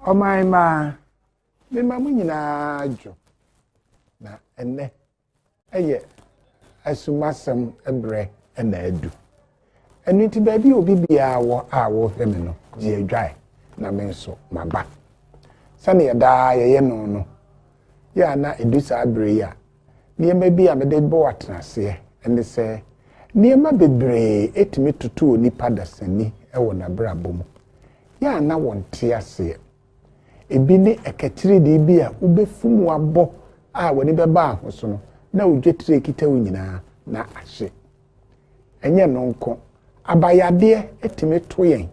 Oh my ma, me nyina adwo. Na ene eye Asumasem ebre na adu. Enu ti ba bi obi bia wo hweme no je adwae na me nso maba. Sane ye da ye no ya na edusa abre ya. Niema bi a me de bo atenase ene se niema bebre etimi tutu onipa dasani ewo na brabo mu. Ya na wonte ase. Ebi ni ekatiri de bi a ubefum wabo a woni beba ahoso no na odwetire kita wo nyina na ahye. Enye no nko abayade etime to yen.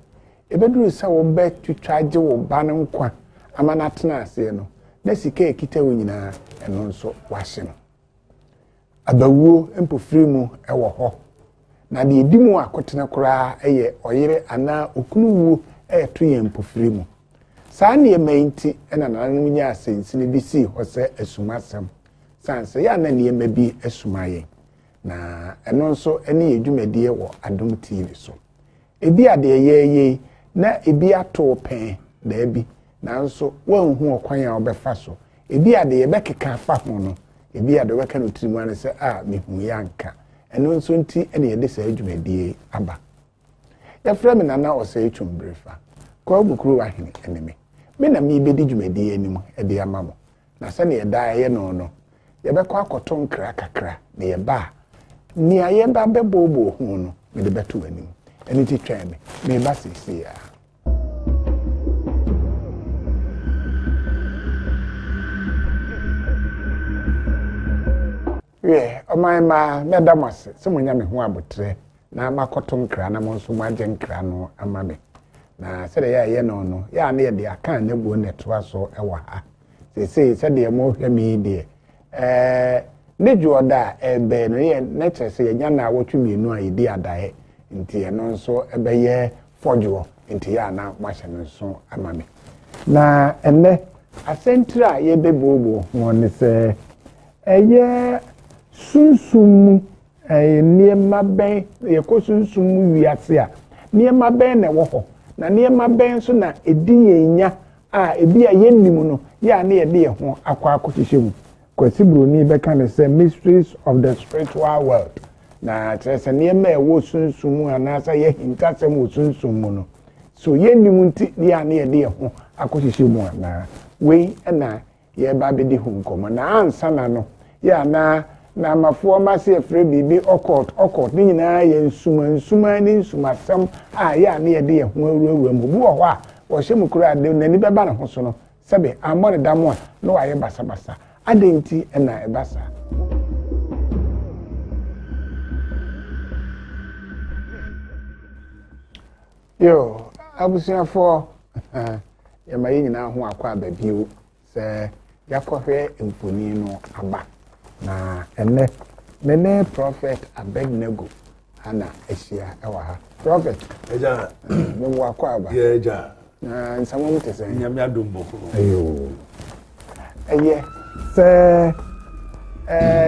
Ebeduru sa wo be twitwaje wo ba no nkwa amana atena ase no na sika ekita wo nyina eno nso wahye no. Abawuo empofiri mu ewo ho. Na de edimu akotena kora eye oyere ana okunuwuo to yen empofiri mu. Saa ne menti ena nanu nya asensini bi si ho se Asumasem. Sanse ya na ne bi asumaye. Na eno nso ene edwumadie wo Adom TV so. Ebi ade ye na ebi ato pen da ebi. Na nso wanhu okwan a obefa so. Ebi ade ye bekeka afa ho no. Ebi ade weka no tirimu ane se mehu ya nka. Eno nso nti ene ye de sa edwumadie aba. Ya fra me nana ose etwumbrefa. Kwa bukuru ahene eneme. Me na me bedi dwumadie anim e de amamo. Na se ne ye da ye no ye be kwa akoto nkra kakra na ye ba ni aye ba bebobo hu no me de beto anim eni ti twa me ba sisi ya my ma me da mase se munya me hu abotre na makoto nkra na mo nso maje nkra no amame na se de ye no ya na ye de aka na bu netwa so ewa ha se de mo hwe mi de ne juoda ebe no ye na chese ye nya na wotwemienu a yedi adae nti eno nso ebe ye fojuo nti ya na mahye no nso amame na ene asentra ye bebobo won se eye sunsumu niema ben ye ko sunsumu wiase a niema ben na wo ho na niema ben so na edi yenya a ebi a yennimu no ya na ye de ho akwa akohihemu kwasi broni beka ne say mysteries of the spiritual world na trese niema ewo sunsumu anasa ye hintasem wo sunsumu no so yennimu nti ya na ye de ho akohihemu na we na ye ba be de ho nkomo na ansa na no ya na mafo ma se efre bibi okot ni nyina ye nsuma ni nsumasem a ya na ye de ho awurawura mu bu ho a wo hye mukura de nani beba na ho so no sebe amore damo a no wa ye basabasa adenti na ebasa yo abusuafo ye mayi nyina ho akwa babio se yakohwe mfoni no aba na ene prophet Abednego ana ehia ewa ha prophet eja me wa kwa aba ye eja na nsamo mutese nyame Adom boko ayo eye se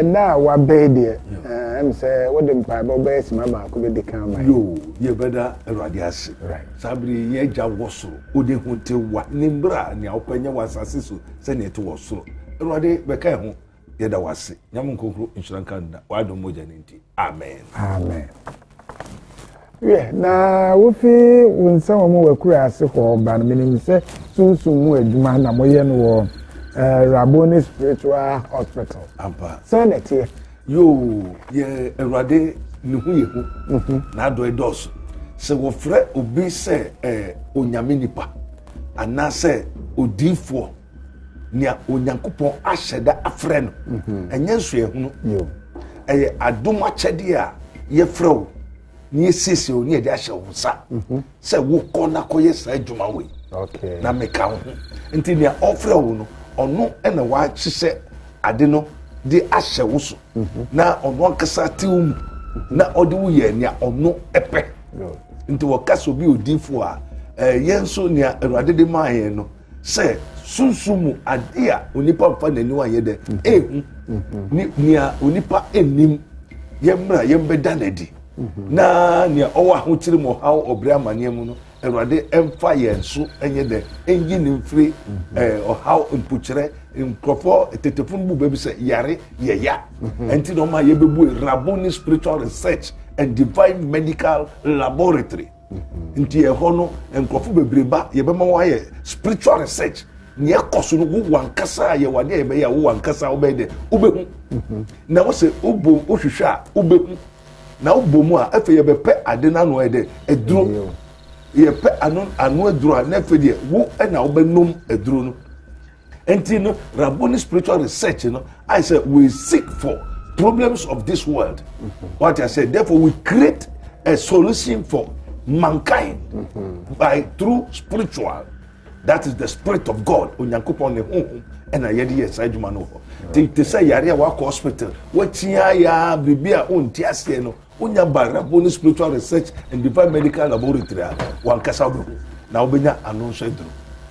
na wa bede em se wode mpa ba ba esima ba ko be kan ma yo ye beda Awurade ase sabri ye eja wosoro ode hunte wa nimbra ne opanya wasase so se ne to wosoro Awurade beka ho ye da wase nyam nkokro insuranka nda wa Adom moja nti amen na wofi wonsa wo wakura ase ho ba no menim se sunsumu adwuma na moye no wo Raboni Spiritual Hospital ampa sanete yo ye Awurade ne hu ye hu na ado edos se wo frɛ obi se onyame nipa ana se odifo nia onyankopɔn ahyɛda afrɛ no enye nso ye hu yo Adom akyɛde a ye frɛ wo ni esese o ni e de ahyɛ wo sa se wo kɔ na kɔyɛ sa adwuma we okay na meka ho nti nia ofrɛ wo no ono ena wa hyehyɛ ade no de ahyɛ wo so na ono ankasa tiwum na ode wo ye nia ono epe nti wo kaso bi odifo a yenso nia Awurade de maaye no se sunsumu ade a onipa mfa nani wa ye de ehu nia onipa enim yemra yembeda nadi na nia owa ho kyiri mo hawo obra amane mu no Erade emfa yenso enye de enyi ne mfiri how impuchere nkrofo tetefun bu bebi se yare ye ya enti no ma ye bebu Rabboni Spiritual Research and Divine Medical Laboratory nti e hono nkrofo bebreba ye bema wa ye spiritual research ne ekoso no wo wankasa ye wade ye be ya wo wankasa wo be de obehu na wo se obo ohwehwe a obehu na obomu a afa ye bepe ade na no e de eduro ye pe anu eduro a na fa de wo na wo benom eduro no enti no Rabboni Spiritual Research no I said we seek for problems of this world what I said therefore we create a solution for mankind by through spiritual that is the spirit of God onyankopon ne honhom ena yede ye sajuma no te say yare wa hospital watia ya bibia onti ase no onya Rabboni Spiritual Research and Divine Medical Laboratory wankasa obehu na obenya anonso edru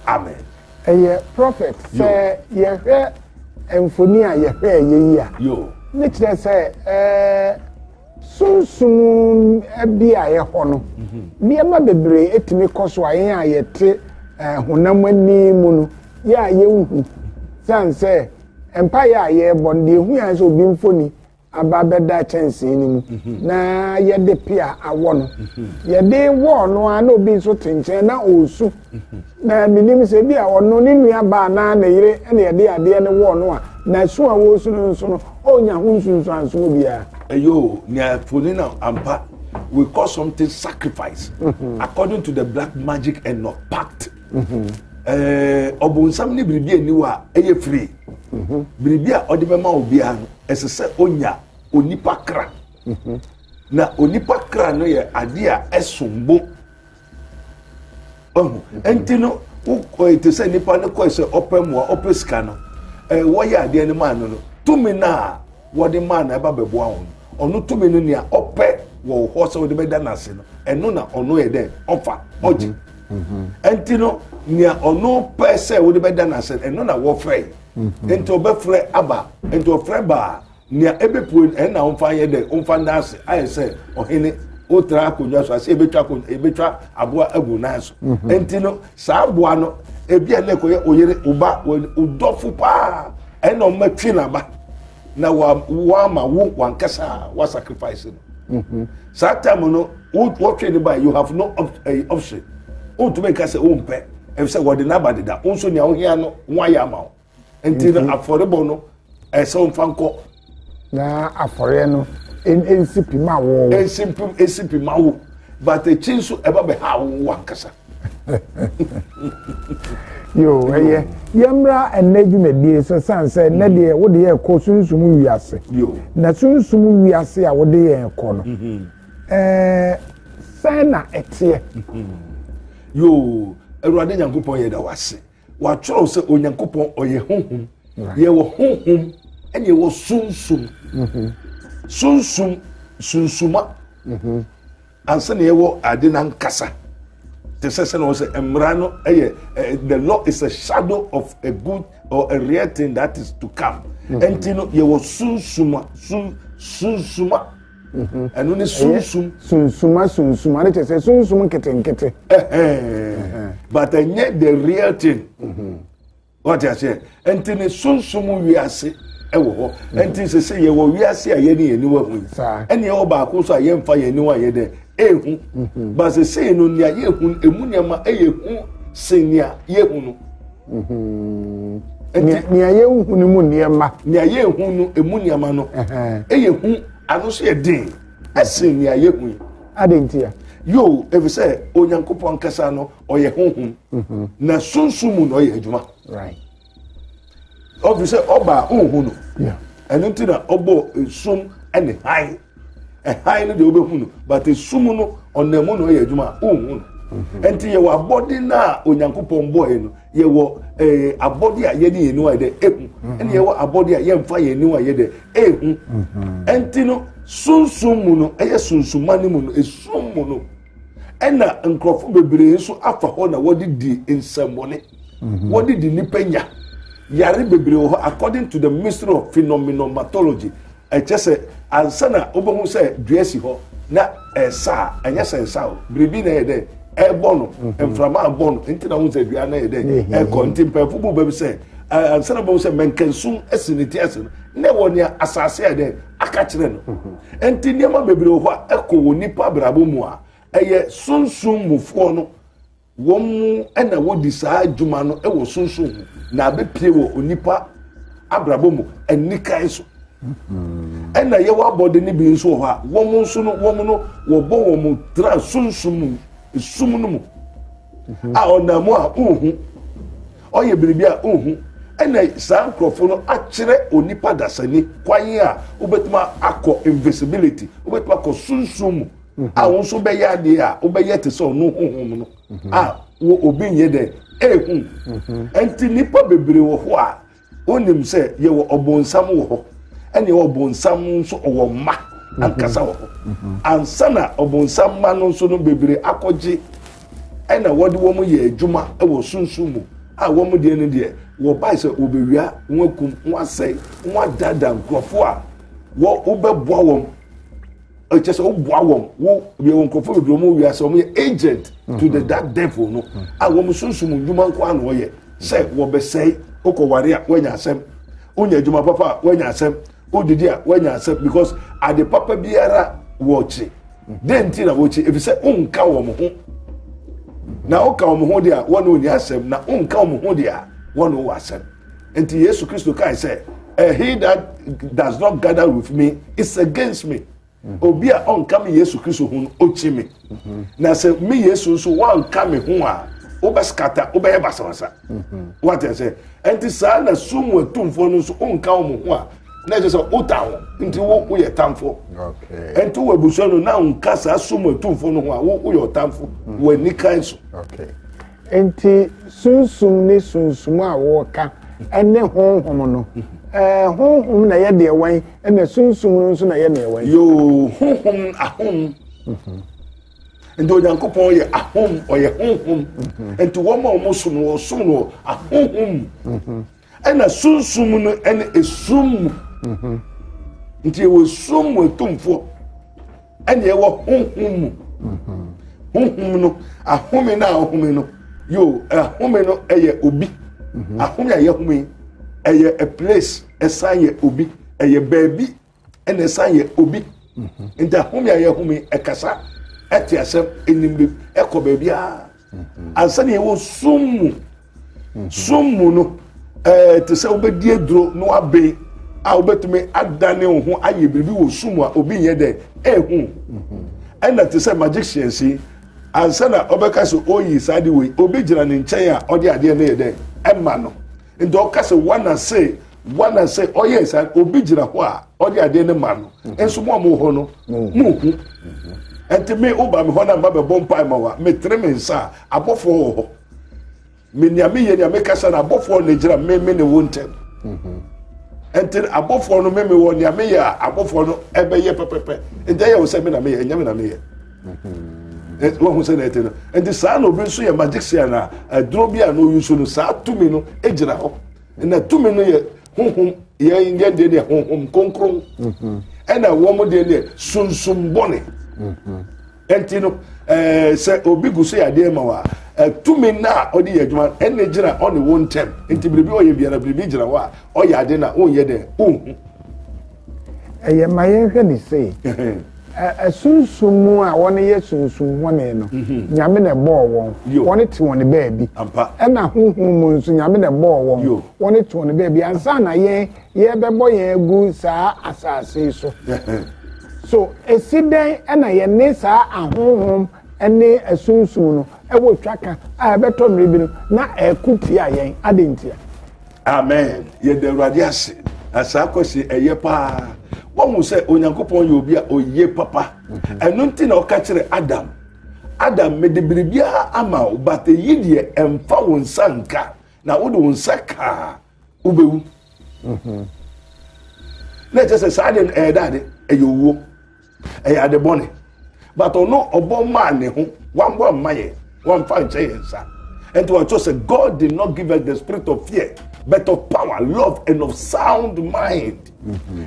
amen prophet say ye hwe emfoni a ye hwe ye yi a yo ne kire say sunsum bi a ye ho no niema bebre etimi koso ayen a ye te honam ani mu no ya ye hu sanse empa ya ye bonde hu ya so bi mfoni aba beda chance ni mu na ye de pia awo no ye de wo no ana obi so tenchen na osu na minim se bi a ono ni nua ba na na yire na ye de ade ne wo no a na su a wo su no so no onya hu sunsu anso bia ayo ni afoni na ampa we call something sacrifice according to the black magic and not pact obunsam ni biribi aniwa eye free biribi a ode bema obi an esese onya onipa kra na onipa kra no ye ade a esombo entino wo te se nipa ne ko se opemu opeska no wo ye ade ne man no tumi na wo de man na eba bebo ahun onu tumi no nia ope wo ho se wo de beda na se no eno na ono ye de ofa oji entino nia ono pese wo de beda na se eno na wo frey ento be frey aba ento frey ba nia ebepu na onfa ye de onfa ndase aye se ohene otra akonwa so ase ebetwa aboa agu na so entino sa aboa no ebia na koye oyere uba udofu pa eno matwi na ba na wa ma wo wankasa wa sacrifice no sa time no wo twe ni ba you have no option o to make us umpe e say what na ba deda onso ni ahohia no nwa ya ma entino affordable no e se onfanko na afore no ensipi ma wo ensipi ma wo but the chinso eba be ha wo wankasa yo yemra enadwumedie so sanse na de wo de ye ko sunsum wiase yo na sunsum wiase a wo de ye ko no sana etie yo Erade Nyankopon ye da wase wa tworo se Onyankopon oye honhom ye wo honhom ene wo sunsum sunsuma ansa ne ye wo ade na nkasa te se no se emrano the law is a shadow of a good or a real thing that is to come entino ye wo sunsuma enu ni sunsuma ne te se sunsum ketenkete but the real thing what I say entini sunsum wiase ewo ho enti se ye wo wiase a ye ni eniwa hu eni ye wo ba ko so a ye mfa ye eniwa ye de ehu but se no nia ye hu emunyama eye hu senia ye hu no nia ye hu ni mu niema nia ye hu no emunyama no eye hu ano so ye din asenia ye hu adentia yo ever say Onyankopon kasa no oye honhom na sunsumu no oye adwuma right obviously oba honhom no yeah enu ntina obo sum ene high no de obehu no but sum no onamu no oye adwuma honhom enti ye wa body na Onyankopon boy no ye wo abody a ye ni enu ade ehu ene ye wo abody a ye mfa ye enu aye de ehu enti no sunsumu no eye sunsumani mu no esumu no ena nkrofo bebre nso afa ho na wodi di nsambone wodi di nipenya yare bebre ho according to the mystery of phenomenology echese ansana obohu se duesi ho na esa anya sensa o brebi na yede bono and from our bone into the ones that we are there. A contemporary football baby say, and some of us men can soon estimate never near assassin there. I catch them. And Tinyama baby, what echo nipa brabumua. A soon move on. One and I would decide Jumano, it was soon. Now be pure nipa abrabomu and Nikaiso. And I yawa body ni being so hard. Woman soon, woman, wo bo tra sunsum sumunum. Ah, on the more, or you believe, and I sang crofono actually onipa dasani, kwaya, ubetma ako invisibility, ubetma ko sunsum. Ah, also be ya dia, obeyet so no. Ah, wo obi nye de, and nipa bebre wo ho a, onim se ye wo obonsam wo ho. And you obonsam so owo ma ankasa wo ansana obonsam ma no so no bebre akoje and na wode wo mu ye adwuma e wo sunsumu a wo mu de ne de wo bai se obewia nwakum nwasai nwadada nkrofo a wo obeboa wo e chese oboa wo ye wo nkrofo bebre mu wia se wo ye agent to the that devil no a wo mu sunsumu dwuma nko an wo ye se wo besai okoware a wanya asem onya adwuma papa wanya asem odidi a wanya accept because at the papa biara watch then tina watch if you say unka wo mo ho na unka wo mo ho dia one oni accept na unka wo mo ho dia one o accept enti Jesus Christ kai say he that does not gather with me is against me obi a unka me Jesus Christ ho ochi me na say me Jesus so one come me ho a obaskata obeye basawasa what I say enti sa na sumu etumfo no so unka wo mo ho a na just otawo nti wo ye tamfo okay enti wo ebuso no na nkasa sumu etumfo no ho a wo ye tamfo wo ni kanso okay enti sunsum ne sunsum a wo ka ene honhom no honhom na ye de wan ene sunsum no so na ye na wan yo honhom ahom enti Onyankopon ye ahom o ye honhom enti wo ma mo so no ahom ena sunsum no ene esum nti wo sum etumfo ene ye wo honhom no ahome na ahome no yo ahome no eye obi ahome aye home eye a place esaye obi eye baby ene esaye obi nti ahome aye home ekasa etiasem enimbe ekọ baby a ansa ne wo sum no te se obedie duro no abe a obetumi adane ho aye bibi wo sum a obi nye de ehu ena te se magician si ansa na obeka so oyi sade we obi gira ne nchen a ode ade na ye de emma no ndo ka se wanna say oh yes obi gira ho a ode ade ne ma no enso mo ho no mu hu enti me oba me ho na ba be bompa ma wa me tre me nsa abofo ho me niame ye niame kasa na abofo na gira me ne wontem enti abofo no me wo niame ya abofo no ebe ye pepepe enti ye wo se me na me ye nyame na me ye wo hu se na eti no enti sa na obi so ye magician na duro bia no yusu no sa tumi no egira ho na tumi no ye honhom ye de ne honhom konkron ena wo mo de ne sunsum bone enti no se obi guso ya de ma wa tumi na odi ye adwuma ene gira on the one time enti biribi o ye biara biribi gira wa o ya de na o ye de eye maye hwe ni sei sunsum a woni ye sunsum woni no nyame na bo won woni ti woni baabi ena honhom nso nyame na bo won woni ti woni baabi ansa na ye bebo ye gu saa asase so esiden ena ye ne saa ahonhom ene asunsun no ewo twaka a beto mribi no na ekupia yen adentia amen ye de awurade ase asa akosi eye pa won se Onyankopon ye obi a oye papa eno nti na oka kire Adam mede biribia ama obate yidie emfa won sanka na wode won saka ubewu na just say aden dade eyowo ade bone but ono obo ma ne ho wan bo maye wan fa nche yensa and what just say God did not give us the spirit of fear but of power, love and of sound mind.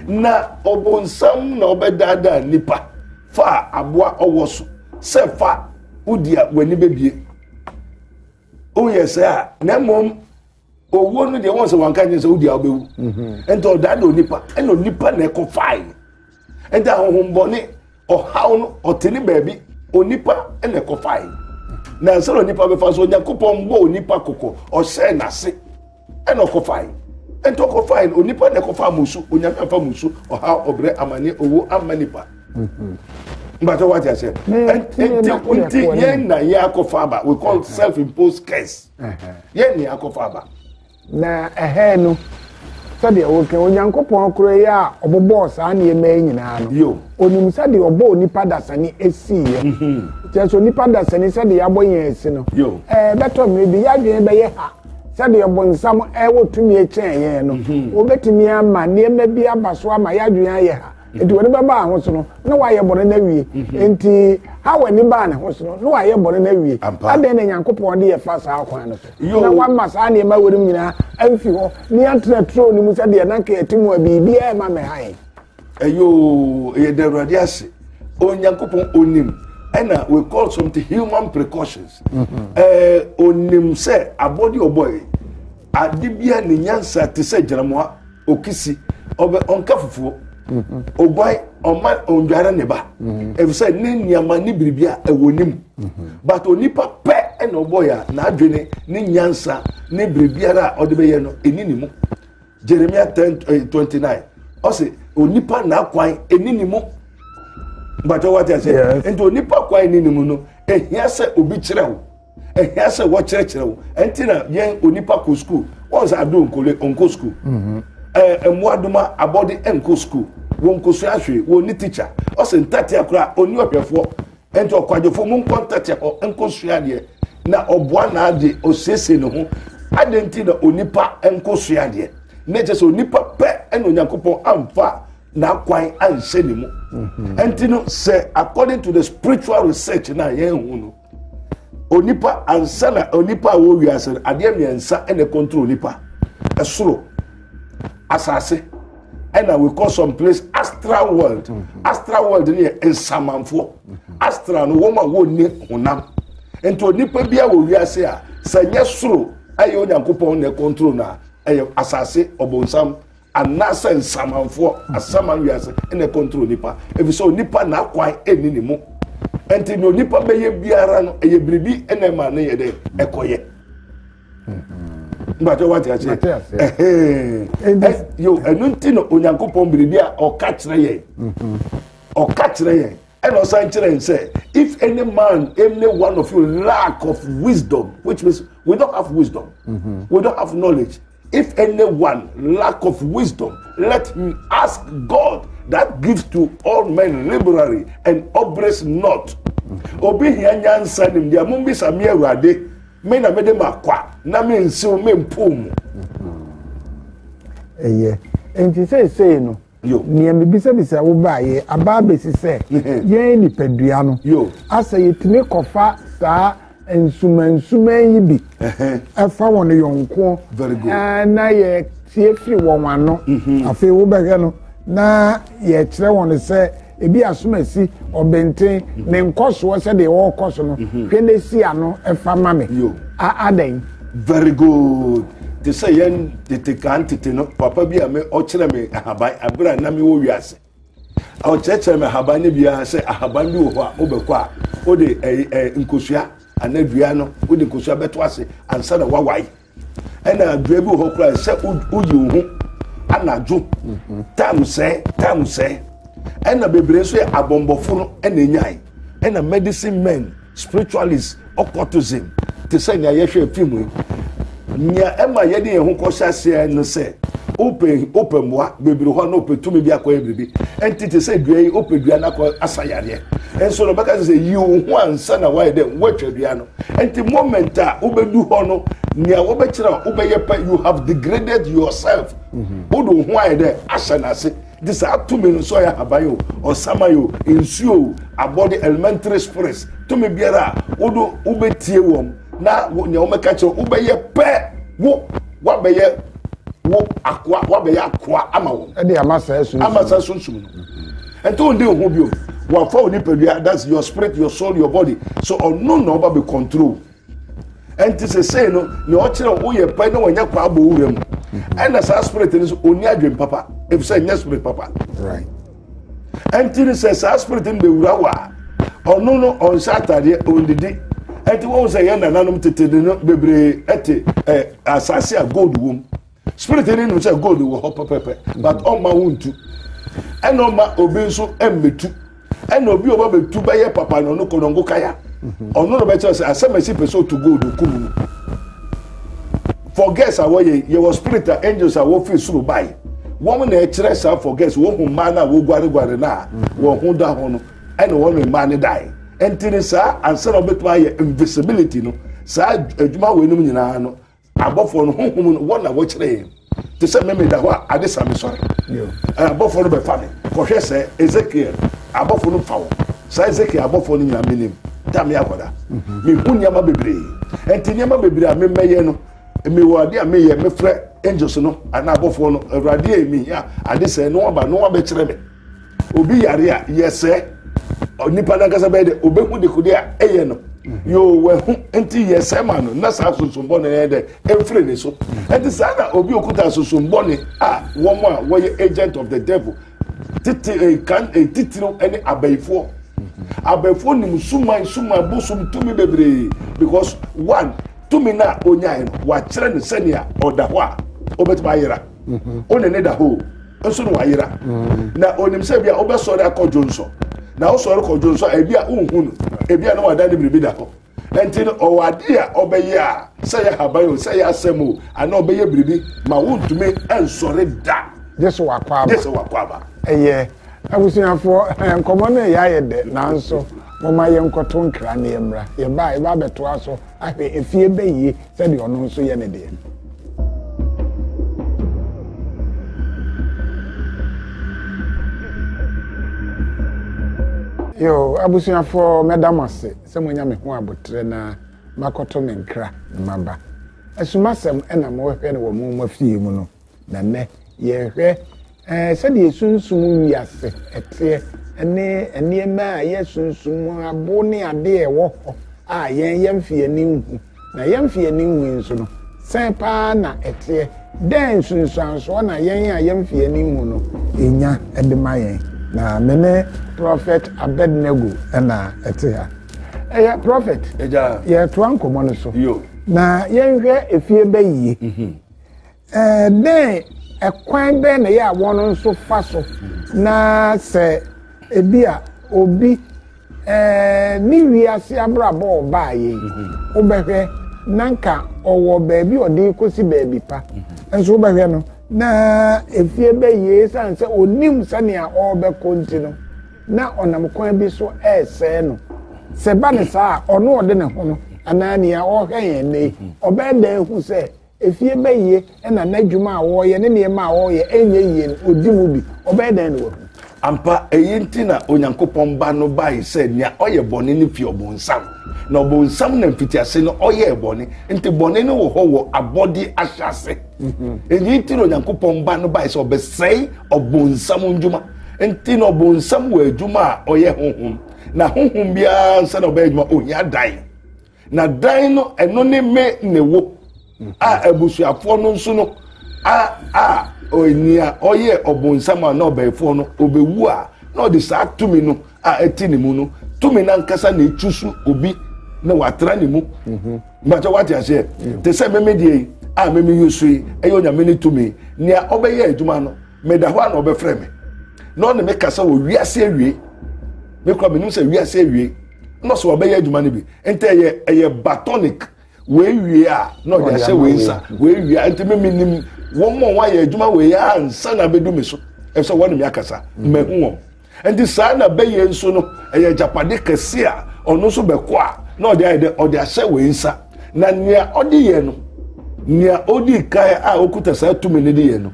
Na obonsam na obedada nipa fa aboa owoso se fa udia wani bebie o yesa a na mom owo no de won se wanka nyi se udia obewu ento da do nipa eno nipa na ko fine enta hohombone ohaw no otene baabi onipa ena ko fine na se onipa be fa so Yakobon bo onipa kokko o se na se ena ko fine ento ko fine onipa na ko fa musu onyame fa musu ohaw obre amane owo amanipa but what I say until yen na yakofaba we call self-imposed curse yen na yakofaba na no sade o ke Onyankopon kro ya obobo sa na ema nyina no yo onim sade obo nipa dasani esi ye so nipa dasani sade ya boyen esi no yo beto me bi ya dwen be ye ha sade obonsam wotumi e chen ye no obetumi ama na ema bi abaso ama ya dwen aye ha enti woni baba ahoso no na waye bore na wie enti ha wani ba na hoso no na waye bore na wie ade na Nyankopon de ye fa sa akwan no na wa masa na ma worim nyina amfi ho ni antra tro ni musa de na ka etimu abibi e ma me han ayo ye de radiase o Nyankopon onim and we call something human precautions onim se abodi oboy adibia ni nyansa te se jeramo okisi obe onka fufuo oboy oma ondwara ne ba if say ne niama ni biribia ewonim but onipa pe en oboy a na adwene ni nyansa ne biribia ra odebe no eninimu Jeremiah 10:29 o say onipa na kwan eninimu but what I say ento onipa kwan eninimu no ehia se obi kirewo ehia se wo kirekirewo entina yen onipa ko school once Adom onko school emuaduma abodi enko school won ko so ahwe won ni teacher o se ntati akura oni opefo ento okwadefo mun contact enko so ade na oboa na ade osese ne ho adenti na onipa enko so ade na je so onipa pe eno Nyankopon amfa na kwan anse ne mu entino say according to the spiritual research na yen hu no onipa ansana onipa wo wiase ade miensa ene control onipa esoro asase and we call some place astral world astral world ni ensamanfo astral no woman wo ni honam ento nipa bia wo wiase a sanye soro ayo Nyankopon na control na ayo asase obonsam anasa ensamanfo asaman wiase na control nipa ebi so nipa na kwan eni ni mu enti no nipa beye biara no eye bribi ena ma na ye de ekoye but what I say yo enunti no Onyankopon biribia o ka kire ye o ka kire ye and o san kire say if any man any one of you lack of wisdom, which means we don't have wisdom, we don't have knowledge, if anyone lack of wisdom, let him ask God that gives to all men liberally and upbraids not. Obi hianya nsa nim dia mumbi sami awurade me na me de makwa na me nsiw me mpom enti say no ni me bisa wo baaye aba besi se yen ni padua no asa yetime kofa saa ensuma yi bi afa won yonko na ye tie firi won wano afi wo bege no na ye kire won se ebi Asumasi obenten ne nkoso se de wo koso no kwene si ano efa mame aden very good they say yen te kantite no papa bi ame o kire me ahaban abra na me wo wiase o kire me ahaban ne bia se ahaban bi wo ho a obekwa o de nkosua anadua no o de nkosua beto ase ansa na wawai ena adua bi wo ho kra se uyi wo ho anadwo tam se ena bebre so abombofo no ena nyai ena medicine men spiritualists occultism te say na yehwe film nya ema yede ye ho kohyase no say open moa bebre ho na opetumi bi akoye bibi entity say duai opedua na ko asayare enso no baka say yi ho ansa na why dem watwadua no enti moment a obedu ho no nya wo be kira obeye pa you have degraded yourself odo ho aye de asanase this atumi no so ya habayo osamayo insuo abodi elementary spirits to me biara odo ubetie wom na nya o meka che ubeye pe wo wabeye wo akwa wabeye akwa ama wo e de amasa sunsun ento onde ho bio wa fa onipadua that's your spirit your soul your body so ono no ba be control enti say no ne o kire wo ye pa na wanya kwa abo wuram and as spirit ni so oni adwem papa if say nya spirit papa right enti ni say spirit ni be wura wa ono no on Saturday on didi enti wo say ya nananom tete no bebre ete asase a gold wom spirit ni no say gold wo hop pepe but on ma wontu eno ma obi nso emmetu eno obi oba betu be ye papa no no konongo kaya ono no be say asemesi person to gold kumu for guess away ye was spirit angels are wo fi suru bai woman na kire sa for guess wo hu man na wo gware na wo hu da ho no eno wo no man die entini sa answer obetu aye invisibility no sa adwuma we no nyina no abofo no honhom no wona wo kire te se meme da ho ade same sore abofo no be fa me ko hwe se Ezekiel abofo no fa wo sa Ezekiel abofo no nyina menim ta me akoda me hu nyama bebre entini nyama bebre a memeye no me wade a me ye me frɛ angels no ana abofo no awrade emi ya ade se no aba no aba kire me obi yare a yese nipa na kasa be de obehu de kudi a eye no yo we hu enti yese ma no na sa susumbo ne de emfre ne so enti sa na obi okuta susumbo ne a wo mo a wo ye agent of the devil titiro any abaifo abaifo ni suma bosum tumi bebre because one tumi na onya no wa kire ne senia oda ho a obetima yira onene da ho nso no wayira na onim se bia obesore akojo nso na osore kojo nso e bia unhu no e bia na wada ne biribi da ho enti no owade a obeye a se ya habayo se ya asemo ana obeye biribi ma wontume ensore da jesu wakwaba eye abusuafo enkomo na ya yede nanso mama ye nkoto nkra na emra ye ba beto aso ahwe efie beyi se de ono nso ye ne de yo abusuafo medamase se monya me ho abotre na makoto me nkra maba asumasem ena mo hwe ne wo mo mafie mu no na ne ye hwe se de sunsun wiase ete ene ma ye sunsun abo ne ade e wo a yen mfie ni hu na yen mfie ni hu nso no se pa na ete den sunsun so na yen mfie ni hu no enya edema yen na mene prophet Abednego na ete ha eya prophet eja ye to ankomo no so yo na yen hwe efie bayi den ekwan be na ya wono nso fa so na se ebia obi ni wiase abrabo obaaye obehwe nanka owo baabi odi kosi baabi pa enso obehwe no na efie bayi sanse onim sania obe kontino na onam kwan bi so ese no se ba ne sa ono ode ne ho no anania ohwen ne obeda hu se efie bayi na nadwuma a wo ye ne ne ma wo ye enye ye odimu bi obeda ne wo ampa eyinti na onyankopon ba no bai se nia oye bone ni fi obonsam na obonsam na mfitiase no oye bone nti bone no wo ho wo abodi ahyase eyinti na onyankopon ba no bai se obesei obonsam ndwuma nti na obonsam wo adwuma oye honhom na honhom bia nsa na oba adwuma ohia dan na dan no eno ne me ne wo a abusuafo no nso no onia oye obonsama na obaifo no obewu a na odi sa tumi no a etini mu no tumi na nkasa na echusu obi na watra ne mu mbacha wati ase te se meme die a meme yusui eyo nya meni tumi nia obeye adwuma no meda ho na obefre me no ne me kasa wo wiase awie me kwa menim se wiase awie no so obeye adwuma ne bi ente eye batonic we wie a no dia se we nsa we wie ente meme nim won mo wa ye adwuma we ya ansa na bedu me so e so wonu me akasa mehu won enti sa na beye nso no eye japade kase a ono so beko a na odi ase we nsa na nia odi ye no nia odi kai a okuta sa tumi ne di ye no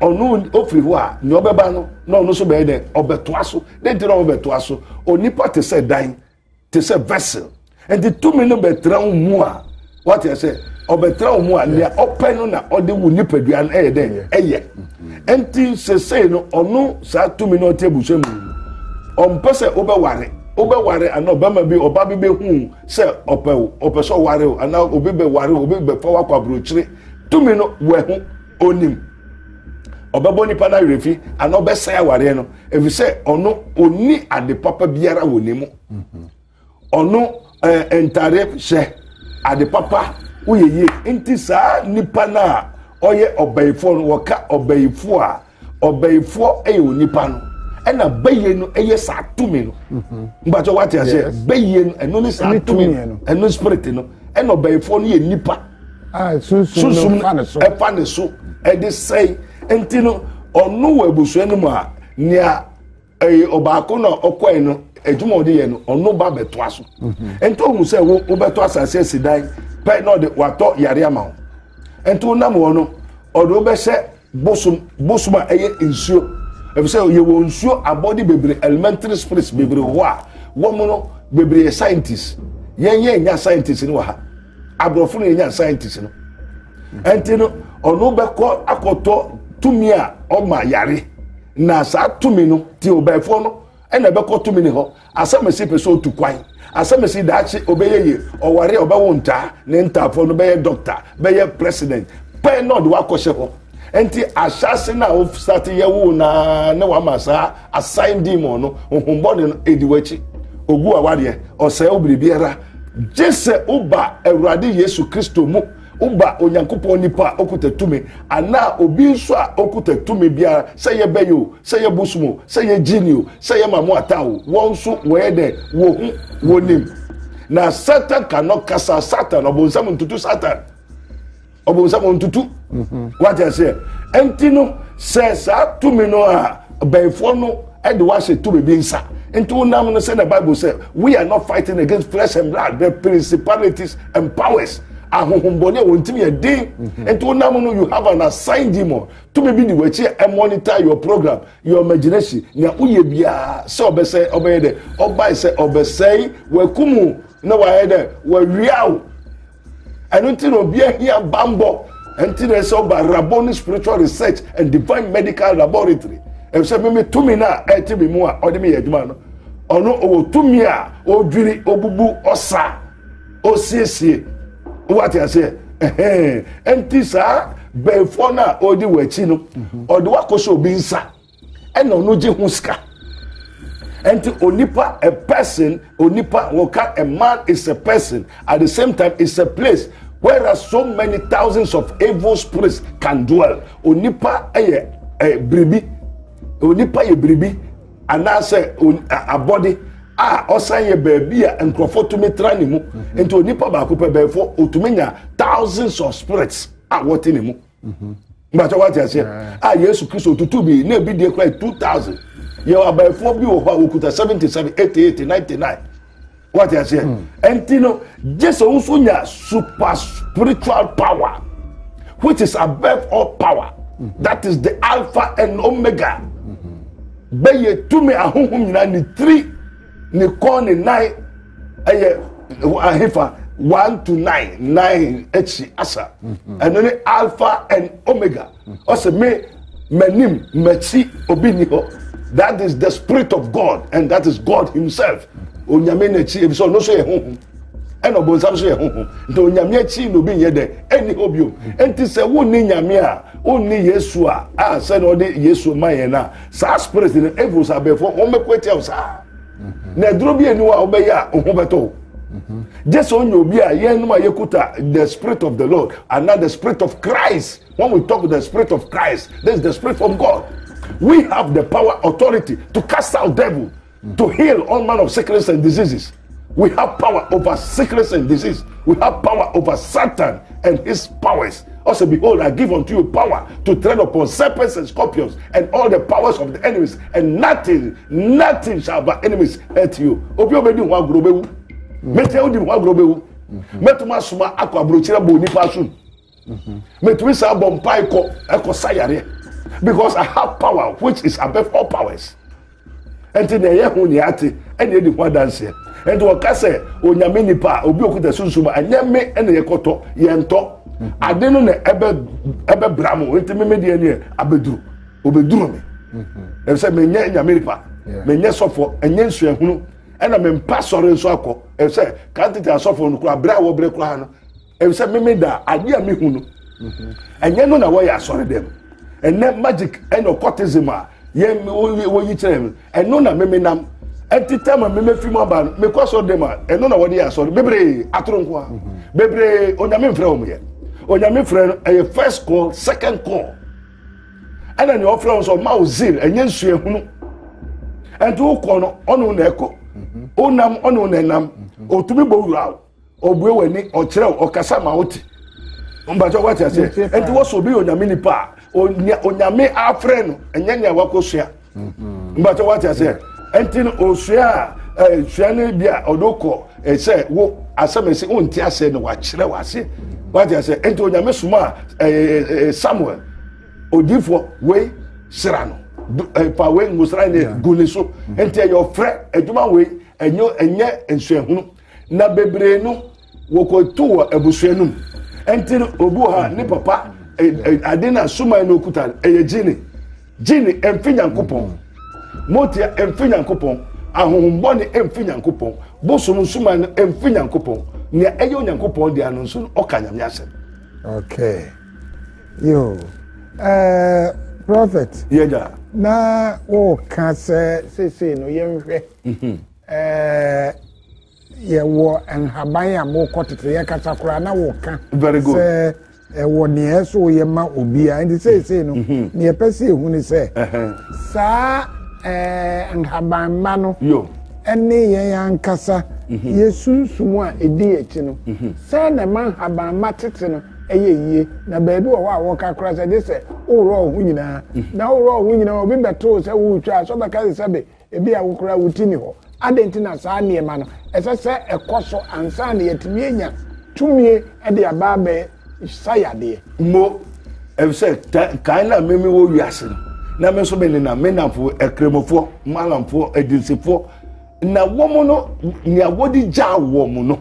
onu ofri ho a ni obeba no na ono so be de obeto aso de ti na obeto aso onipa te se dan te se vessel enti tumi no betra mu a what you say obetra mu a nia open no na odi wu nipadua na eye eye enti se no ono sa tumi no tebuso mu on pese obeware ana obama bi oba bi behu se opeso ware ana obi be ware obi be fa wakwa brochire tumi no wehu onim obebo nipa na refi ana obesa ware no efi se ono oni ade papa biara wonimu ono entare she ade papa uyeye enti saa nipa na oye obayifo no woka obayifo a obayifo onipa no ena baye no eye sa tumi no mbacho wati ase baye no eno ni sa tumi no eno spirit no ena obayifo no ye nipa susum fa ne so e dey say enti no onu wa ebusu enu a nia obako no okoi no ejuma odi ye no onu ba beto aso enti ohun se wo beto asase sidan pe no de wato yare ama enti onam wo no odo be se bosuma eye nsuo if say ye wo nsuo abody bebre elementary spirits bebre ho a wo mo no bebre scientists yen nya scientists ni wa ha abrofo no nya scientists no enti no onu be ko akoto tumi a o ma yare na sa tumi no ti obefo no ena be ko tumi ni ho asamesi peso tukwan asamesi daachi obeyeye oware obawo nta ne ntafo no be doctor be president pe no de wakose ho enti ashase na of start yewu na ne wa masa assign demon no ohumbo de ediwachi ogu awade ose obiribiara jese uba Awurade Yesu Kristo mu uba onyankopon nipa okutatumi ana obi nso a okutatumi bia se ye beyo se ye busumo se ye jinio se ye mamu atawo wonso wede wo hu wonim na Satan cannot kasa Satan obonsam ntutu Satan obonsam ntutu what I say enti no se sa tumi no a benfo no e de wa se tumi bi nsa enti unam no say the Bible say we are not fighting against flesh and blood but principalities and powers ahohombone wontimi edin enti unam no you have an assigned demon to be the wachi and monitor your program your imagination na uye bia se obese obeyede obai se obesei wakumu na wayede wawiawo enti no bia hia bambo enti na se oba raboni spiritual research and divine medical laboratory e se me tumi na eti bi mu a ode me yaduma no ono o tumi a odwiri obubu osa osiesie what I say enti sa before na odi wachi no odi wakoso obi nsa ena ono je huska enti onipa a person onipa woka a man is a person at the same time is a place where so many thousands of evil spirits can dwell onipa bribi onipa ye bribi anase a body osanye baby a enkrofo to metra ni mu enti onipa ba ko pe befo otumenya thousands of spirits what in mu but what I say Yesu Kristo tutu bi na bi de cry 2000 ye wa befo bi wo okuta 77 88 99 what I say enti no Jesus also nya super spiritual power which is above all power that is the alpha and omega be to me ahonhom nyina ni 3 ni kon ni 9 ahefa 1 to 9 echi asa and then alpha and omega also me manim machi obini ho that is the spirit of God and that is God himself onyame na chi ebiso no so ye honhom eno bonsam so ye honhom nto onyame chi no bi yede eni obio enti se wo ni nyame a onni Yesu a se no de Yesu maye na sa spirit ni evil sa befo o mekweti o sa na duro bi eni wa obeya o beto just on you be a yen ma yekuta the spirit of the Lord and not the spirit of Christ. When we talk the spirit of Christ, this is the spirit from God. We have the power, authority to cast out devil, to heal all manner of sickness and diseases. We have power over sickness and disease. We have power over Satan and his powers. Also, behold, I give unto you power to tread upon serpents and scorpions and all the powers of the enemies, and nothing shall by enemies hurt you. Meteu di wa grobewu metuma suma akwa brochira bo nipa sun metumi sa bompa eko sayare because I have power which is above all powers enti na ye hu ni ate eni edi kwa dance enti o kase onyame nipa obi okuta sunsuma anyame ene ye koto ye nto ade no na ebe bramo enti me de eni abeduru obeduru me e se me nya nyame nipa menye sofo enye nsuehunu ena me mpa sore nso akọ e se kan tete asofo no kura bra wo bre kura no e se me da ade a me hunu enye no na wo ya sore dem enne magic eno occultism a ye wo yi kyerem eno na me nam entitama me fi mo ba me kwa so dem a eno na wo de ya sore bebre atoro nko a bebre onyame mfra wo ye onyame frɛ no e first call second call ana ni ofra so ma ozil enye nsuehunu ento ko no ono na eko onam ono na nam otumi bowura obue wani okire okasa ma oti mbajo wati ase enti wo so bi onyame ni pa onyame afre no enye nya wakosua mbajo wati ase enti osua sua ne bia odoko se wo asamesi onti ase no wakire wase wati ase enti onyame suma Samuel odifo we sirano pa we ngusra ne guliso enti your friend aduma we enye ensuehunu na bebre no wokotu abusuanum enti obu ha ne papa adena suma no kuta jini emfinyankopon motia emfinyankopon ahohombone emfinyankopon bosom suma no emfinyankopon ne eye onyankopon dia no nso okanyam yasem. Okay. Yo prophet yeja na o ka se no yemhwe ye wo enhaban a mo kotete ye kata kura na wo ka very good se wo ne so ye ma obi a ndi se no ne pese ehu ni se sa enhaban ma no yo ene ye yankasa ye sunsumu a edi echi no se na man haban ma tete no eyeye na beebi wo ka kura se de se oro hu nyina na oro hu nyina obi beto se wo twa so beka se be ebi a wo kura wutini ho adentina saa niema no esese ekoso ansa na yetimi enya tumie e de ababe sayade mo evse kaina meme wo wiase na me so be na menamfo ekremofo malamfo edinsifo na womo no nya wodi ja womo no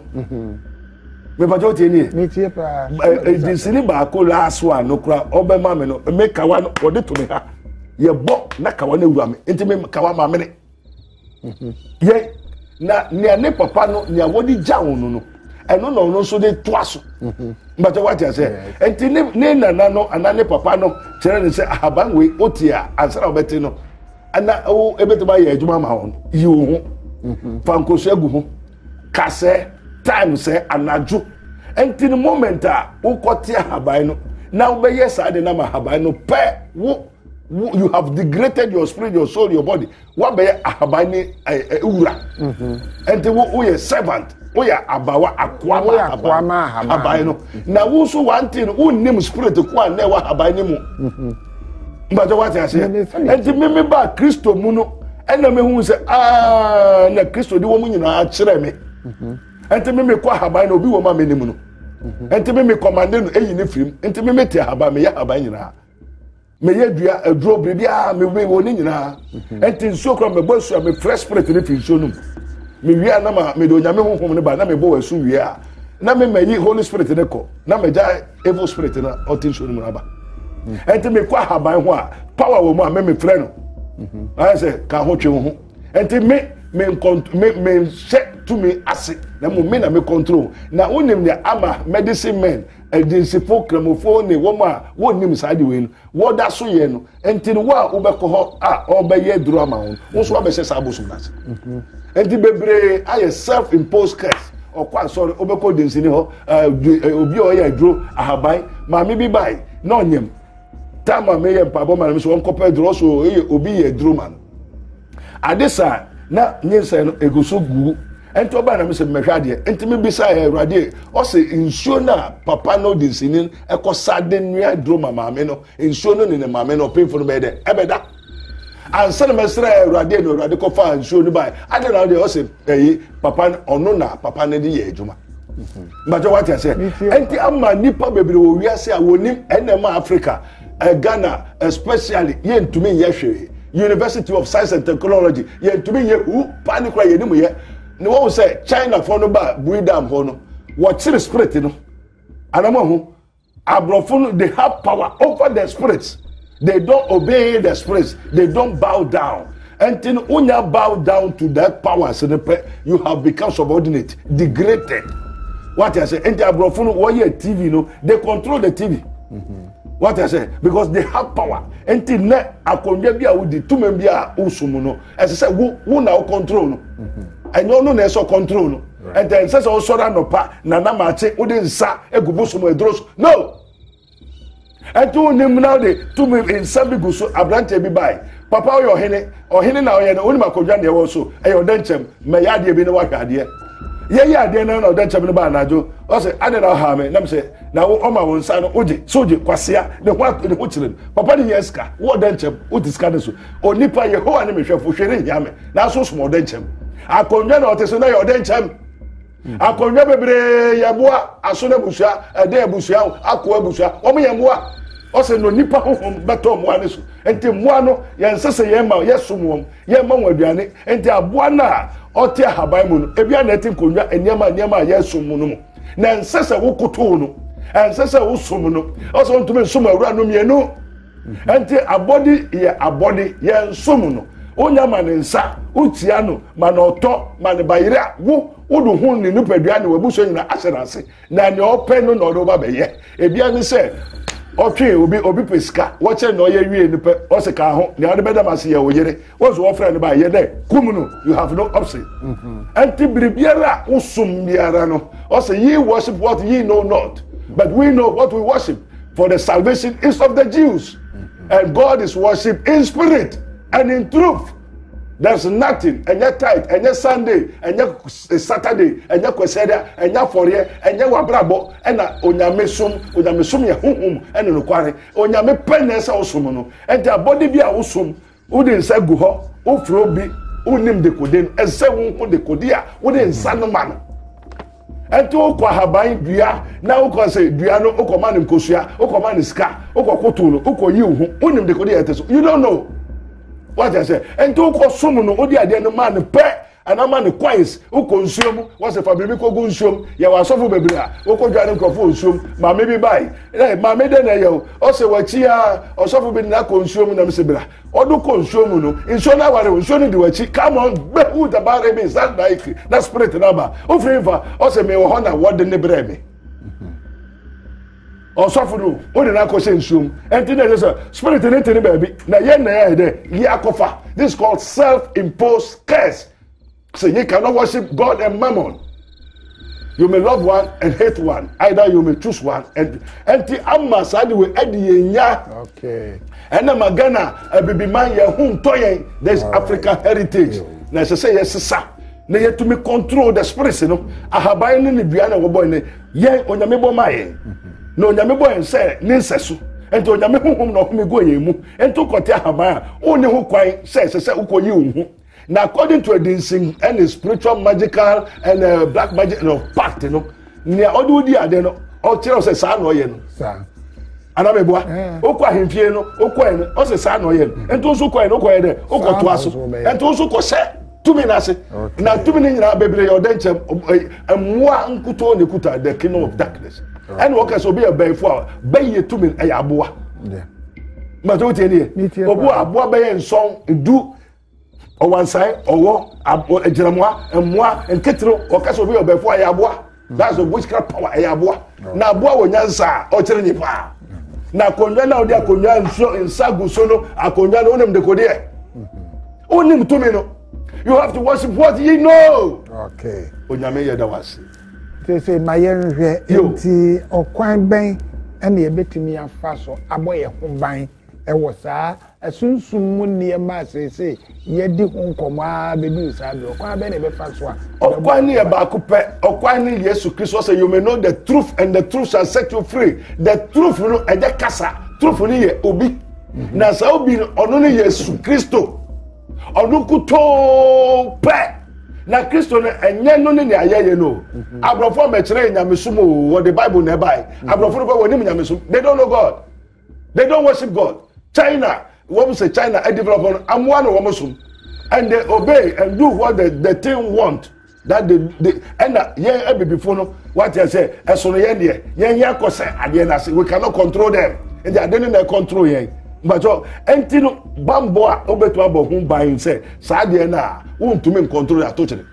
me ba jote ni me tie pa edinsini ba ko last one no kra obe ma me no me kawa no ode to me ha ye bo na kawa na wura me enti me kawa ma me ne ye na ne papa no nya wodi ja wono no eno no no so de toaso mbaje wati ase enti ne nana no anane papa no kire ne se ahaban we otia ansara obeti no ana o ebeti ba ye adwuma ma ho yi ho fankoso agu ho kase time se anaju enti the moment a ukotia ahaban no na obeye sa de na ahaban no pe you have degraded your spirit, your soul, your body. What be ahaban ni ura enti wo ye servant oya abawa akwama haban no na wo so one thing wo nim spirit ko na wa haban ni mu mbaje wati ase enti me ba Kristo mu no ena me hu se na Kristo di wo mu nyina a kire me enti me ko haban no obi wo ma me ni mu no enti me command no eyi ni firim enti me te haban me ya haban nyina me ye dua aduro bibia me wo ni nyina enti nso kro me bosu me fresh spirit ni fi nso num me wia na ma me do nyame honhom ne ba na me bo wasu wia na me mayi holy spirit ne ko na me ja evil spirit na otin so no ba enti me kwa haban ho a power wo mu a me frɛ no I say ka ho twe ho enti me set to me ase na me na me control na onim ne ama medicine men agencyfo kramofo ne wo ma wonim saade we no wo da so ye no enti wo a wo be ko ho a obeye duro ama ho wo so abese sabosum na enti bebre aye self imposed curse okwa sorry obeko densini ho obi o ya duro ahaban ma me bi bai na onyem tama me ye mpabo ma me so onkopa duro so obi ye duro man adesa na nyensa no egoso gu enti oba na me se mehwade enti me bisa ya awrade o se nsuo na papa no densini ekosade nua duro mama me no nsuo no ne mama no painful no be de ebeda ansa na mesra awrade no awrade ko fa nsuo no bai ade na de o se papa ono na papa ne de ye adwuma mbaje what you say enti amma nipa bebre wo wiase a wonim enema Africa Ghana especially ye ntumi ye hwe University of Science and Technology ye ntumi ye hu panikra ye nimu ye ne wo say China for no ba buidam ho no what spirit no anamo ho abrofo no they have power over the spirits. They don't obey the spirits. They don't bow down. Until unya bow down to that power, so you have become subordinate, degraded. What I say, enter abrofunu why TV, no, they control the TV. What I say, because they have power. Until ne akonye bia udi tume bia usumu no. As I say, who now control no. And you know so control no. And then says also no pa na na mache udi nsa egubusumu edros. No. And to him now de to me in sabi guso abrante bi bai. Papa oyo hene na oye na oni makodwa de wo so. E yo denchem me ya de bi ne wa hwade. Ye ade na denchem ne ba na jo. O say ade na ha me na say na wo ma won sa no oje soje kwasea de ho chire. Papa ni yeska wo denchem wo diska ne so. Onipa ye ho ane me hwefo hwere ya me. Na so so mo denchem. Akonwa na oteso na yo denchem. Akonwa bebre yaboa aso na busua ade busua akwa busua wo me yaboa. Ose no nipa honhom beto mo ane so enti mo ano ye nsese ye ma ye somwom ye ma waduane enti aboa na ote ahaban mu no ebia na eti konwa eniama ye somu no mo na nsese wo koto no nsese wo somu no ose ntumi somu awura no mienu enti abodi ye nsomu no onya ma ne nsa utia no ma na oto ma ne bayire wo wodu hu ni nipaduane wabuso nyina aserase na ne ope no na odo ba beye ebia ni se okay obi pesika wache no ye wie ni pe o se ka ho ne ade beda mase ye oyere wo so ofra ne ba ye de kumunu you have no option anti bribiara usum biara no o se ye worship what ye know not but we know what we worship for the salvation is of the Jews and God is worship in spirit and in truth. There's nothing, and yet tight, and yet Sunday, and yet Saturday, and yet Kweseda, and yet Forie, and yet Wabrabo, and Onyamesum, Yahum, and Nuquari, Onyame Penes Osumono, and their body be a Usum, Udin Seguho, Ufrobi, Unim de Kudin, and Seven de Kodia, Udin Sanoman. And to Okwahabai, Dua, now can say Duano, Okoman Kosia, Okoman Ska, Okotuno, Oko you, Unim de Kodia. You don't know. What I say, and to consume no odi ade no man pe ana man coins o consume was a fabric ko consume ya wa so fo bebre a o ko dwane nkofo consume ma me bi bai ma me de na yo o se wachi a o so fo bi na consume na me se bra o do consume no inso na ware inso ni de wachi come on be who the bar be that like that spirit number o favor o se me wo ho na word ne bre me osofuru o de na ko se nsum enti na say spirit ne tene baby na ye na ye de ye akofa. This is called self-imposed curse. So you cannot worship God and mammon. You may love one and hate one. Either you may choose one and enti amma sadi we edi nya. Okay. And na magana bibi man ye hu toyen. There's African heritage. Na say yes sir. Na ye to me control the spirit no. Ahaban ni bia na wo boy ne ye onyame bo maye. No nyame boy say ninsesu enti onyame honhom na home go yemu enti kote ahaba oni ho kwan say ukoyi unhu na according to a dancing and spiritual magical and black magic no pact no nia odudi ade no o kire say sa na oye no sa ana meboa okwa hemfie no okwa no o say sa na oye no enti oso kwa no kwa de okoto aso enti oso ko se tumi na se na tumi ni nyina bebre yo denchem amwa nkuto ne kuta the kingdom of darkness. And what can be a bay for bay ye to me a yaboa. But what any oboa bay and song do on one side or a jeremua and moi and ketro or castle be a bay for a yaboa. That's a witchcraft power a yaboa. Now boa when yansa or cherry pa. Now conjure now their conjure so in sagu sono a conjure on him the code. Only to me no. You have to worship what ye know. Okay. Onyame yedawasi. Say my enti okwan ben ene ebetimi afa so aboye ho ban e wo saa asunsun mu ne ma say ye di ho nkoma bebi saa do okwan ben e be fa so a okwan ne ba ko pe okwan ne Yesu Christ say you may know the truth and the truth shall set you free. The truth no e de kasa truth ni ye obi na sa obi ono ne Yesu Kristo onu kuto pe na Kristo na enye no ne ayeye no abrofo mekire nyamesumo what the Bible nearby abrofo no woni nyamesumo they don't know God, they don't worship God. China, what we say China a develop am one of them and they obey and do what the thing want that they and yeah before no what you say esono ye ne ye yakose ade na say we cannot control them and they are don't control ye Mbacho entino bambo a obetu abo hu ban se saa de na wontumi control atochire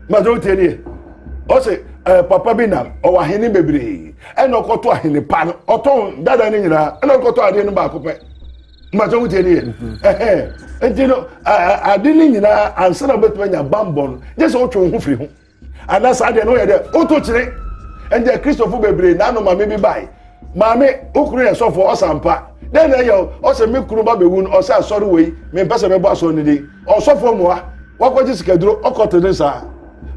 Mbacho tieni o se papa bi na o wa hene bebre e no koto ahene pa no oton dada ni nyina e no koto ade no ba kope Mbacho tieni entino ade ni nyina ansa na obetu nya bambo no je se otwe hu firi hu ana saa de no ye de otochire ende Christopher bebre na no ma me bi bai Mame ukuru ye so for osampa den na yo o se me kuru ba bewu o se asori we me pese me bo aso ni di o so for moa wakoji sikaduro okoto ni sa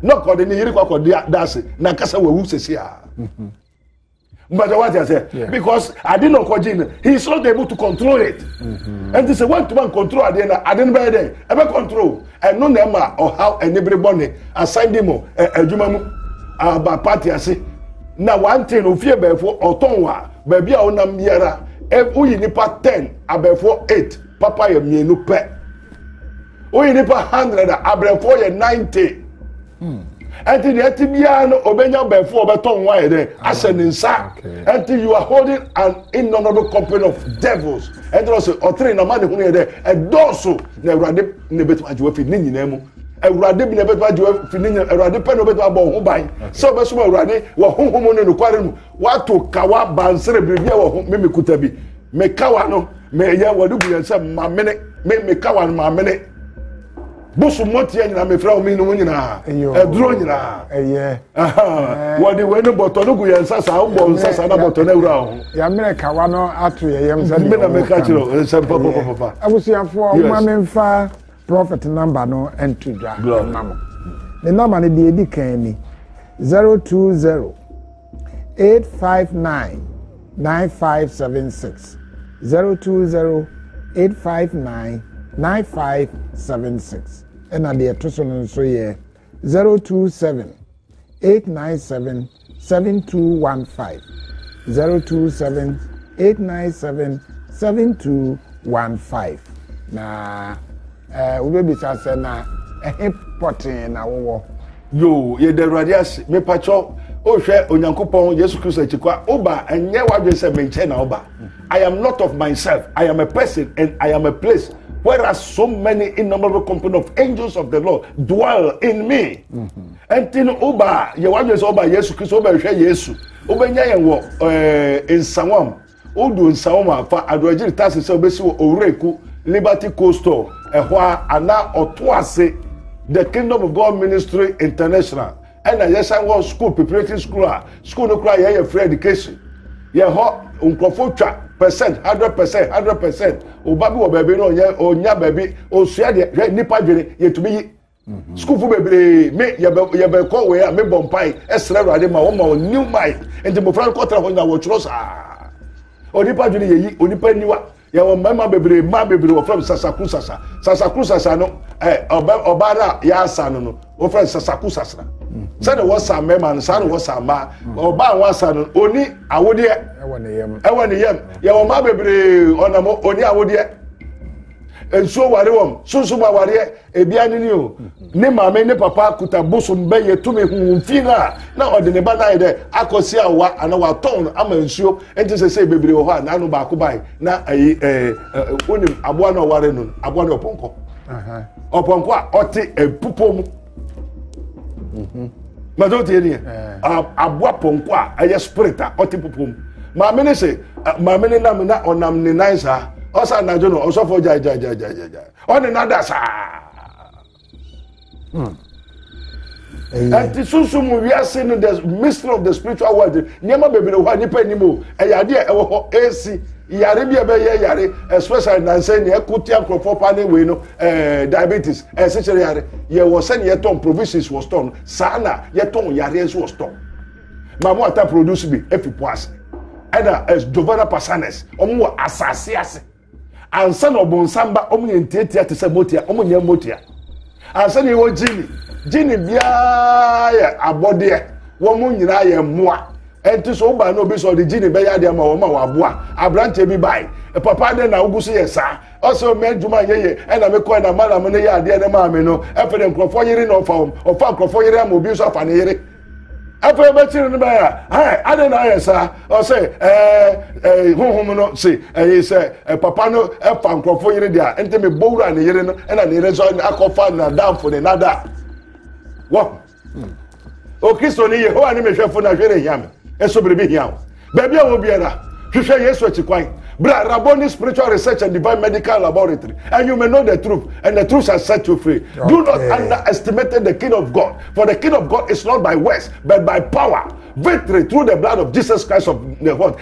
no ko de ni yiri kwako dase na kasa wewu sesi a but what I say because I didn't know Kojin he is not able to control it and this want to man control I didn't buy there ever control and no nema or how anybody assign them adwuma aba party ase na one thing ofie before otonwa baby a onam yara uyi nipa 10 abefo 8 papa ye mienu pe uyi nipa 100 abefo ye 90 until the etibia no obenya befo obetonwa ye de aseninsa until you are holding an innumerable company of devils and also otri na man hu ye de edoso na urade ne betu ajiwa fi ni nyina mu Urade bi na betu ajiwa fininya urade pe no betu abo ho ban so be so urade wo honhom no kware mu wato kawa bansere bibia wo me kuta bi me kawa no me ya wadu bu yansa mamene me kawa no mamene busu moti nyina me fra o mi no nyina eduro nyina wodi we no boto no gu yansa sa o bo nsa na boto na ewura ho ya mere kawa no ato ye yem sa me na me ka chiro se papa abusiafo o ma me mfa prophet number no and to dra mama the number ni de edi kan ni 020 859 9576 020 859 9576 and at the etoso so ye 027 897 7215 027 897 7215 na we be say na potin na wo yo ye de radias me pacho o hwe onyankopon Jesus Christ achikwa oba enye wadwe se menche na oba I am not of myself I am a person and I am a place whereas so many innumerable company of angels of the Lord dwell in me until oba ye wadwe se oba Jesus Christ oba hwe Yesu obenya ye wo nsawam odu nsawam afa adroji tase se obesi wo oreku Liberty Coastal ana otoase the Kingdom of God Ministry International and yes I was school preparatory school no cry here free education ye ho unkofo twa percent 100% obabi wo baby no onya baby osua de nipa dwene ye to be school fu bebre me ye be ko we me bompai esra rade ma wo ma new mind and mo fran ko tra ho na wo chro sa onipa dwene ye yi onipa niwa ya wo mama bebre ma bebre wo from sasaku sasa no obara ya asa no wo from sasaku sasa say the wo sa mema no say wo sa ma oba wa asa no oni awode e ne yem ya wo ma bebre onamo oni awode enso ware wom sunsun ba ware ebia ni o ne mama ne papa kuta bosom be yetumi hu mfina na ode ne bana ide akosi awa ana wa ton ama ensuo enti se bebre ho ha na no ba ko bai na onim aboa na ware no aboa na oponko oponko a ote epupom mazo tie ni aboa ponko a aye spirita ote pupom mama ne se mama ne na onam ne nice Osa na jono osofo ja oni nada sa and susumu we are seeing the mystery of the spiritual world nyema bebere ho nipa nimo eyade e wo AC yare bia be yare especially na say ne ekutia crofo pa ne we no diabetes essentially yare ye wo say ne ton provisions was ton sana ye ton yare was ton mamo ata produce bi efipoase ena as Giovanna Passanes omo asase ase ansa no bonsamba omo yentiatia te se motia omo nya motia ansa ne wo jini bia ya abode wo mo nyina ya moa enti so ba no bi so de jini be ya de ma wo ma wa boa abrante bi bai papa de na ugusu ye sa also me djuma yeye e na me ko na mala me ne ya de na ma me no e fe de nkrofo yiri no fa nkrofo yiri am obi so afa ne yiri After better no ba I don't know yes or say honhom no say say papa no e fa nkrofo yire dia ente me bowra ne yire no e na ne rezo akofa na down for the nada what o Kristo ni Yehowa ni mehwefo na hwere hia me eso biribi hia ba bia wo biara hwehwe Yesu akikwan bra Rabboni spiritual research and divine medical laboratory and you may know the truth and the truth shall set you free. Okay. Do not underestimate the king of God, for the king of God is not by words but by power, victory through the blood of Jesus Christ of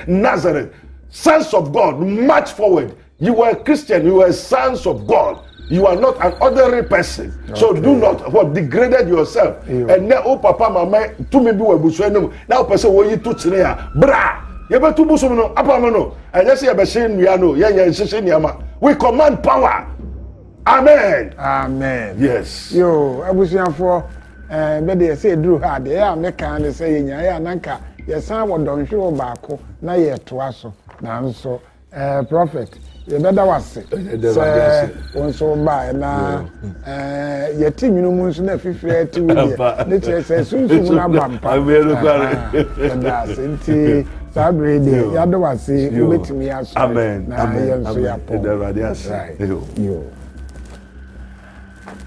Nazareth. Sons of God, march forward. You are a Christian, you are sons of God. You are not an ordinary person. Okay. So do not degrade yourself. And now papa mama to me be we now person wo yi to tire bra ye betu busum no apam no anya se ye be hye nua no ye hye niama. We command power. Amen. Amen. Yes. Yo abusuafo be de say dru ha de ya me kan de say nya ya nanka ye san wo donhwe baako na ye toa so na nso prophet ye beda wase say onso ba na ye tinwinu mu nso na fifire ti wi ne che say sunsun na bampa na senti sabre de ya do wase ubetimi aso. Amen. Na ye nso ya po yo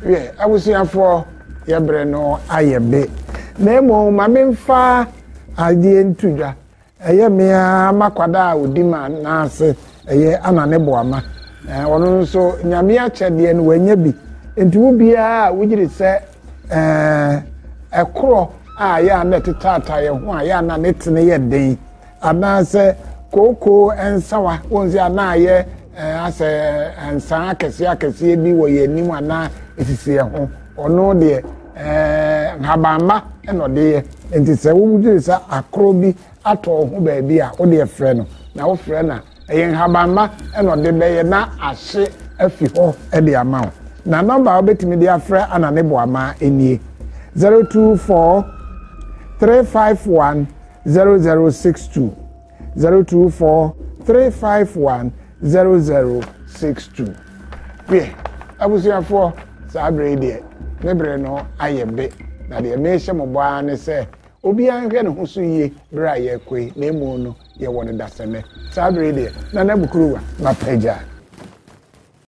yeah abusuafo ye bre no ayebe na emo ma memfa ade ntudwa eye me makwada odima na ase eye anane boama ono nso nyame akyede no wanya bi enti wo bia wogire se ekoro a ya na tetata ye ho a ya na netene ye den anase koko ensawa wonzi ana ye ase ensan akese bi wo ye nim ana esisi ye ho ono de habamba eno de enti se wo wogire se akoro bi ato ho ba bi a wo de frɛ no na wo frɛ na yen habamba eno de beye na ahye afi ho e de ama wo na number obetimi de afrɛ anane boama enie 024 351 0062 024 351 0062 we abusuafo sabre de nebre no ayebe na de me hye moboa ne se obi anhwe ne ho so yie bra ye koi na emu no ye won daseme sabre de na na bukuruwa na peja